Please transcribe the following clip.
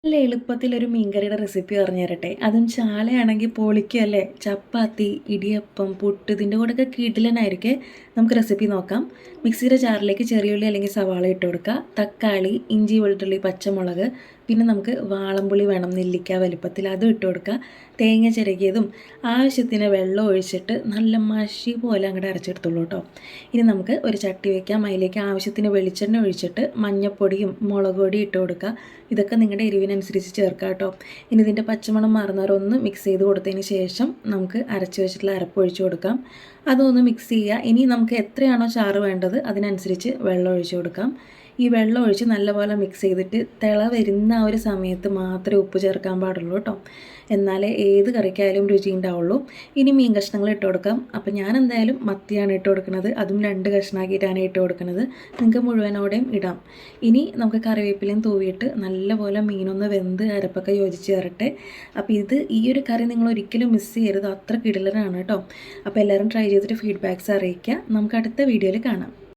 നല്ല എളുപ്പത്തിലൊരു മീൻകറിയുടെ റെസിപ്പി പറഞ്ഞു തരട്ടെ. അതും ചാളയാണെങ്കിൽ പൊളിക്കുമല്ലേ. ചപ്പാത്തി, ഇടിയപ്പം, പുട്ട് ഇതിൻ്റെ കൂടെയൊക്കെ കിടിലനായിരിക്കെ. നമുക്ക് റെസിപ്പി നോക്കാം. മിക്സിയുടെ ജാറിലേക്ക് ചെറിയുള്ളി അല്ലെങ്കിൽ സവാള ഇട്ട് കൊടുക്കുക. തക്കാളി, ഇഞ്ചി, വെളുത്തുള്ളി, പച്ചമുളക്, പിന്നെ നമുക്ക് വാളംപുളി വേണം, നെല്ലിക്ക വലിപ്പത്തിൽ, അതും ഇട്ട് കൊടുക്കുക. തേങ്ങ ചിരകിയതും ആവശ്യത്തിന് വെള്ളം ഒഴിച്ചിട്ട് നല്ല മഷി പോലെ അങ്ങോട്ട് അരച്ചെടുത്തുള്ളൂ കേട്ടോ. ഇനി നമുക്ക് ഒരു ചട്ടി വയ്ക്കാം. അതിലേക്ക് ആവശ്യത്തിന് വെളിച്ചെണ്ണ ഒഴിച്ചിട്ട് മഞ്ഞൾപ്പൊടിയും മുളക് പൊടിയും ഇട്ട് കൊടുക്കുക. ഇതൊക്കെ നിങ്ങളുടെ എരിവിനനുസരിച്ച് ചേർക്കാം കേട്ടോ. ഇനി ഇതിൻ്റെ പച്ചമണം മാറുന്നവരൊന്ന് മിക്സ് ചെയ്ത് കൊടുത്തതിന് ശേഷം നമുക്ക് അരച്ച് വെച്ചിട്ടുള്ള അരപ്പ് ഒഴിച്ച് കൊടുക്കാം. അതൊന്ന് മിക്സ് ചെയ്യുക. ഇനി നമുക്ക് എത്രയാണോ ചാറ് വേണ്ടത് അതിനനുസരിച്ച് വെള്ളം ഒഴിച്ച് കൊടുക്കാം. ഈ വെള്ളം ഒഴിച്ച് നല്ലപോലെ മിക്സ് ചെയ്തിട്ട് തിള വരുന്ന ആ ഒരു സമയത്ത് മാത്രമേ ഉപ്പ് ചേർക്കാൻ പാടുള്ളൂ കേട്ടോ. എന്നാലേ ഏത് കറിക്കായാലും രുചി ഉണ്ടാവുള്ളൂ. ഇനി മീൻ കഷ്ണങ്ങൾ ഇട്ട് കൊടുക്കാം. അപ്പം ഞാൻ എന്തായാലും മത്തിയാണ് ഇട്ട് കൊടുക്കുന്നത്. അതും 2 കഷ്ണമാക്കിയിട്ടാണ് ഇട്ട് കൊടുക്കുന്നത്. നിങ്ങൾക്ക് മുഴുവനോടെയും ഇടാം. ഇനി നമുക്ക് കറിവേപ്പിലയും തൂവിയിട്ട് നല്ലപോലെ മീനൊന്ന് വെന്ത് അരപ്പൊക്കെ യോജിച്ച് തരട്ടെ. അപ്പോൾ ഈ ഒരു കറി നിങ്ങൾ ഒരിക്കലും മിസ് ചെയ്യരുത്. അത്ര കിടിലനാണ് കേട്ടോ. അപ്പോൾ എല്ലാവരും ട്രൈ ചെയ്തിട്ട് ഫീഡ്ബാക്ക്സ് അറിയിക്കുക. നമുക്ക് അടുത്ത വീഡിയോയിൽ കാണാം.